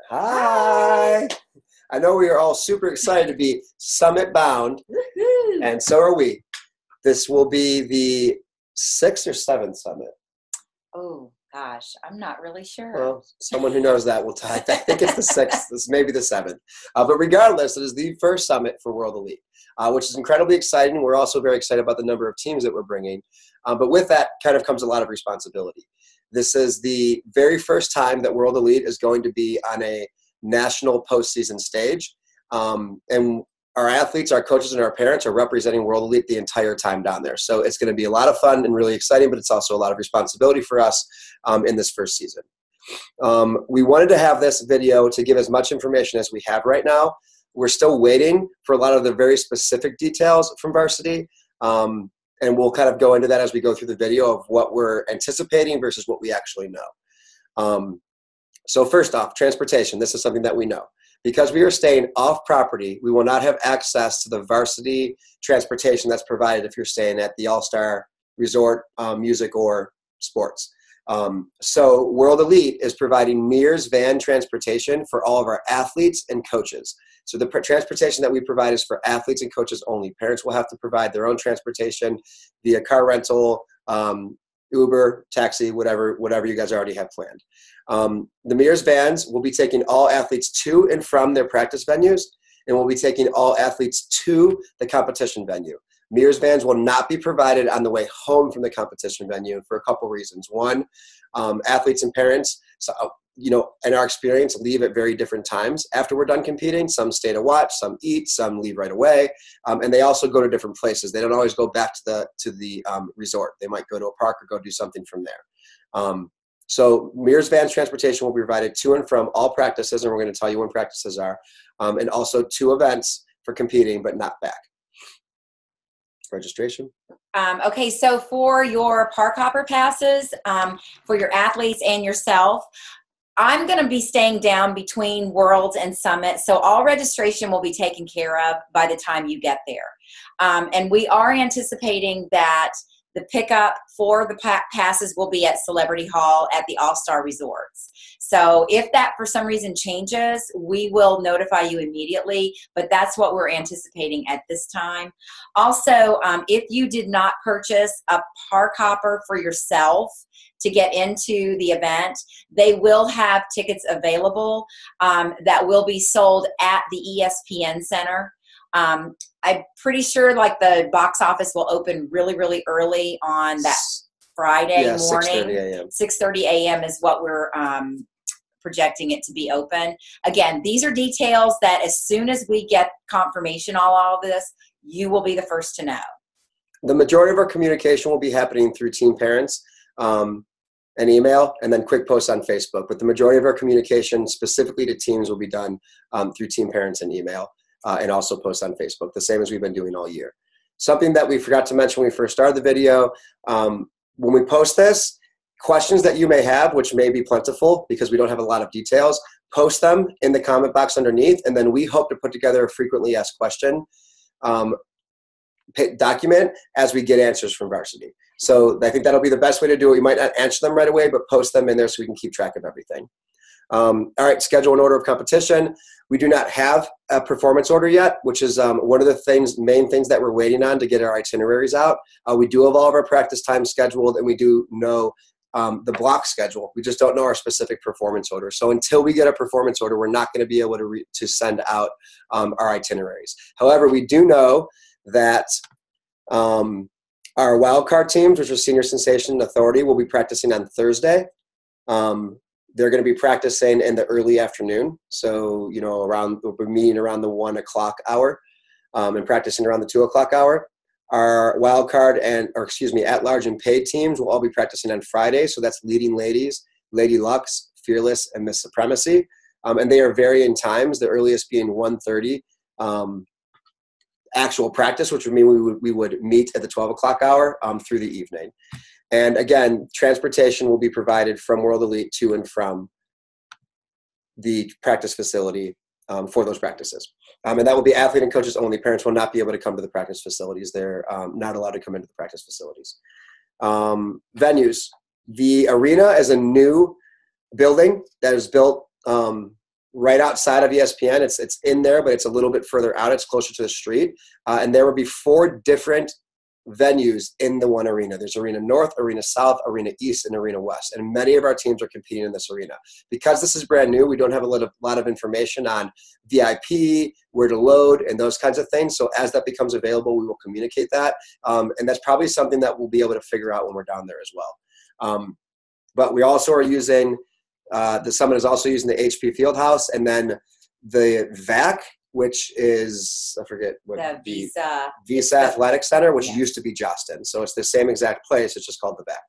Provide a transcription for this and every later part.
Hi. I know we are all super excited to be Summit bound, and so are we. This will be the 6th or 7th Summit. Oh, gosh, I'm not really sure. Well, someone who knows that will tell. I think it's the 6th. This may be the 7th. But regardless, it is the first Summit for World Elite, which is incredibly exciting. We're also very excited about the number of teams that we're bringing. But with that kind of comes a lot of responsibility. This is the very first time that World Elite is going to be on a national postseason stage. And our athletes, our coaches, and our parents are representing World Elite the entire time down there. So it's going to be a lot of fun and really exciting, but it's also a lot of responsibility for us in this first season. We wanted to have this video to give as much information as we have right now. We're still waiting for a lot of the very specific details from varsity. And we'll kind of go into that as we go through the video of what we're anticipating versus what we actually know. So first off, transportation. This is something that we know. Because we are staying off property, we will not have access to the varsity transportation that's provided if you're staying at the All-Star Resort, music, or sports. So World Elite is providing Mears van transportation for all of our athletes and coaches. So the transportation that we provide is for athletes and coaches only. Parents will have to provide their own transportation via car rental, Uber, taxi, whatever you guys already have planned. The Mears vans will be taking all athletes to and from their practice venues, and will be taking all athletes to the competition venue. Mears vans will not be provided on the way home from the competition venue for a couple reasons. One, athletes and parents, in our experience, leave at very different times after we're done competing. Some stay to watch, some eat, some leave right away, and they also go to different places. They don't always go back to the resort. They might go to a park or go do something from there. So Mears Vans transportation will be provided to and from all practices, and we're going to tell you when practices are, and also to events for competing, but not back. Registration. Okay, so for your park hopper passes, for your athletes and yourself, I'm going to be staying down between Worlds and Summit, so all registration will be taken care of by the time you get there. And we are anticipating that the pickup for the passes will be at Celebrity Hall at the All-Star Resorts. So if that for some reason changes, we will notify you immediately, but that's what we're anticipating at this time. Also, if you did not purchase a park hopper for yourself to get into the event, they will have tickets available that will be sold at the ESPN Center. I'm pretty sure like the box office will open really, really early on that Friday morning. 6:30 a.m. 6:30 a.m. is what we're projecting it to be open. Again, these are details that as soon as we get confirmation on all of this, you will be the first to know. The majority of our communication will be happening through team parents and email, and then quick posts on Facebook. But the majority of our communication specifically to teams will be done through team parents and email. And also post on Facebook, the same as we've been doing all year. Something that we forgot to mention when we first started the video, when we post this, questions that you may have, which may be plentiful because we don't have a lot of details, post them in the comment box underneath, and then we hope to put together a frequently asked question document as we get answers from varsity. So I think that'll be the best way to do it. We might not answer them right away, but post them in there so we can keep track of everything. All right, schedule and order of competition. We do not have a performance order yet, which is one of the main things that we're waiting on to get our itineraries out. We do have all of our practice time scheduled, and we do know the block schedule. We just don't know our specific performance order. So until we get a performance order, we're not going to be able to send out our itineraries. However, we do know that our wildcard teams, which are Senior Sensation and Authority, will be practicing on Thursday. They're going to be practicing in the early afternoon. So, we'll be meeting around the 1 o'clock hour and practicing around the 2 o'clock hour. Our wildcard at-large and paid teams will all be practicing on Friday. So that's Leading Ladies, Lady Lux, Fearless, and Miss Supremacy. And they are varying times, the earliest being 1:30 actual practice, which would mean we would meet at the 12 o'clock hour through the evening. And again, transportation will be provided from World Elite to and from the practice facility for those practices. And that will be athlete and coaches only. Parents will not be able to come to the practice facilities. They're not allowed to come into the practice facilities. Venues. The arena is a new building that is built right outside of ESPN. It's in there, but it's a little bit further out. It's closer to the street. And there will be 4 different venues in the one arena. There's Arena North, Arena South, Arena East, and Arena West. And many of our teams are competing in this arena. Because this is brand new, we don't have a lot of information on VIP, where to load, and those kinds of things. So as that becomes available, we will communicate that. And that's probably something that we'll be able to figure out when we're down there as well. But we also are using, the Summit is also using the HP Fieldhouse, and then the VAC, which is, I forget what the Visa Athletic Center, which yeah. used to be Justin. So it's the same exact place. It's just called the VAC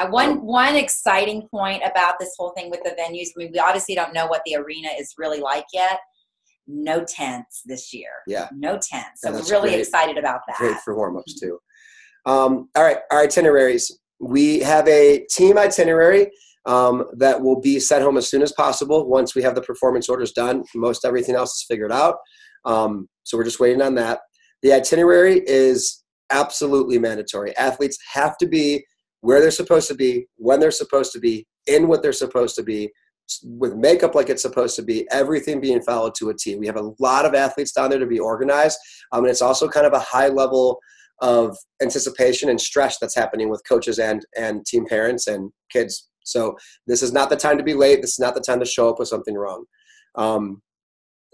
now. One exciting point about this whole thing with the venues, I mean, we obviously don't know what the arena is really like yet. No tents this year. Yeah. No tents. So Yeah, we're really excited about that. Great for warm-ups too. All right, our itineraries. We have a team itinerary that will be sent home as soon as possible once we have the performance orders done. Most everything else is figured out. So we're just waiting on that. The itinerary is absolutely mandatory. Athletes have to be where they're supposed to be, when they're supposed to be, in what they're supposed to be, with makeup like it's supposed to be, everything being followed to a T. We have a lot of athletes down there to be organized. And it's also kind of a high level of anticipation and stress that's happening with coaches and team parents and kids. So this is not the time to be late. This is not the time to show up with something wrong.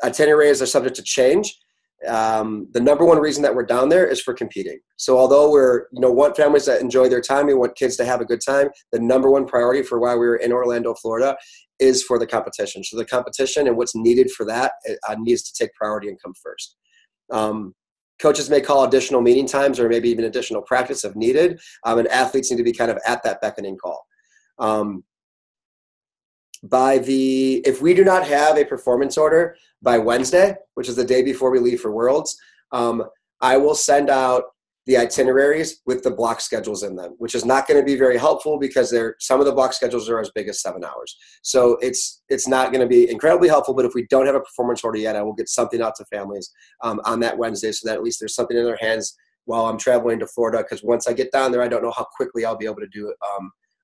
Itineraries are subject to change. The number one reason that we're down there is for competing. So although we're, want families that enjoy their time, we want kids to have a good time, the number one priority for why we were in Orlando, Florida is for the competition. So the competition and what's needed for that needs to take priority and come first. Coaches may call additional meeting times or maybe even additional practice if needed, and athletes need to be kind of at that beckoning call. If we do not have a performance order by Wednesday, which is the day before we leave for Worlds, I will send out the itineraries with the block schedules in them, which is not going to be very helpful because some of the block schedules are as big as 7 hours. So it's not going to be incredibly helpful, but if we don't have a performance order yet, I will get something out to families on that Wednesday so that at least there's something in their hands while I'm traveling to Florida, because once I get down there, I don't know how quickly I'll be able to do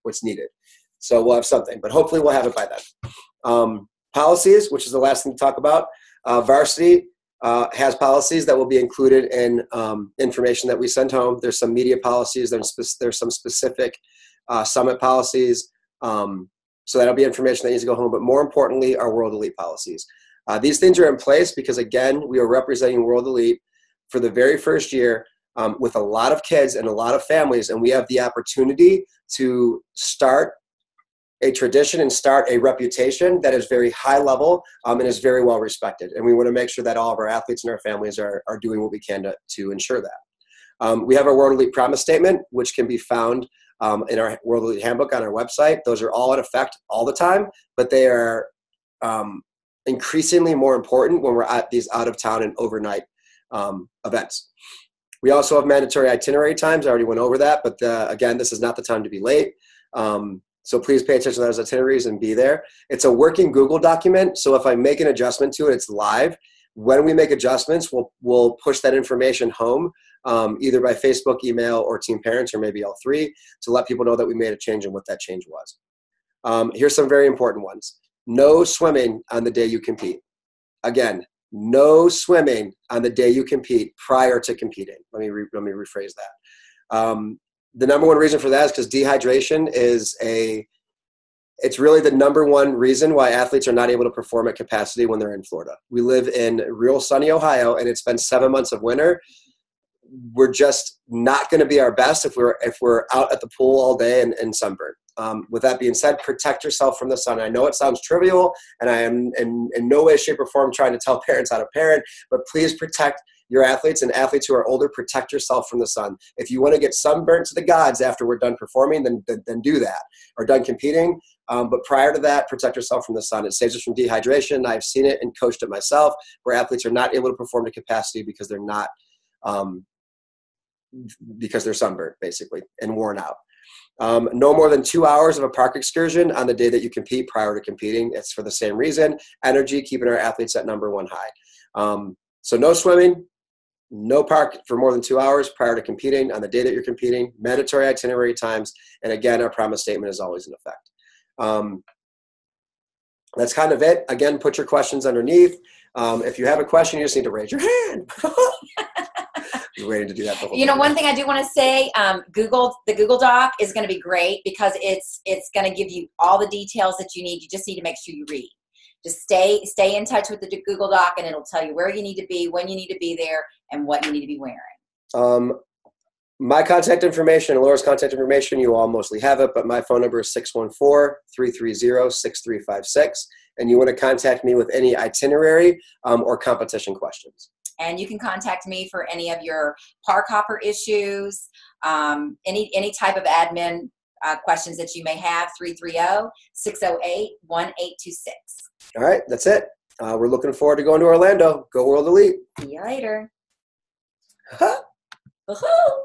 what's needed. So we'll have something, but hopefully we'll have it by then. Policies, which is the last thing to talk about. Varsity has policies that will be included in information that we send home. There's some media policies. There's some specific summit policies. So that'll be information that needs to go home. But more importantly, our World Elite policies. These things are in place because, again, we are representing World Elite for the very first year with a lot of kids and a lot of families. And we have the opportunity to start a tradition and start a reputation that is very high level and is very well respected. And we want to make sure that all of our athletes and our families are doing what we can to ensure that. We have our World Elite Promise Statement, which can be found in our World Elite Handbook on our website. Those are all in effect all the time, but they are increasingly more important when we're at these out-of-town and overnight events. We also have mandatory itinerary times. I already went over that, but again, this is not the time to be late. So please pay attention to those itineraries and be there. It's a working Google document, so if I make an adjustment to it, it's live. When we make adjustments, we'll push that information home, either by Facebook, email, or team parents, or maybe all three, to let people know that we made a change and what that change was. Here's some very important ones. No swimming on the day you compete. Again, no swimming on the day you compete prior to competing. Let me rephrase that. The number one reason for that is because dehydration it's really the number one reason why athletes are not able to perform at capacity when they're in Florida. We live in real sunny Ohio, and it's been 7 months of winter. We're just not going to be our best if we're out at the pool all day and sunburned. With that being said, protect yourself from the sun. I know it sounds trivial, and I am in no way, shape, or form trying to tell parents how to parent, but please protect your athletes and athletes who are older. Protect yourself from the sun. If you want to get sunburnt to the gods after we're done performing, then do that, or done competing. But prior to that, protect yourself from the sun. It saves us from dehydration. I've seen it and coached it myself, where athletes are not able to perform to capacity because they're not, because they're sunburnt, basically, and worn out. No more than 2 hours of a park excursion on the day that you compete prior to competing. It's for the same reason. Energy, keeping our athletes at number one high. So no swimming, no park for more than 2 hours prior to competing on the day that you're competing, mandatory itinerary times, and again, our promise statement is always in effect. that's kind of it. Again, put your questions underneath. If you have a question, you just need to raise your hand. I was waiting to do that the whole time. One thing I do want to say, the Google Doc is going to be great because it's going to give you all the details that you need. You just need to make sure you read. Just stay in touch with the Google Doc, and it'll tell you where you need to be, when you need to be there, and what you need to be wearing. My contact information and Laura's contact information, you all mostly have it, but my phone number is 614-330-6356, and you want to contact me with any itinerary or competition questions. And you can contact me for any of your park hopper issues, any type of admin questions that you may have, 330-608-1826. All right, that's it. We're looking forward to going to Orlando. Go World Elite. See you later. Woohoo!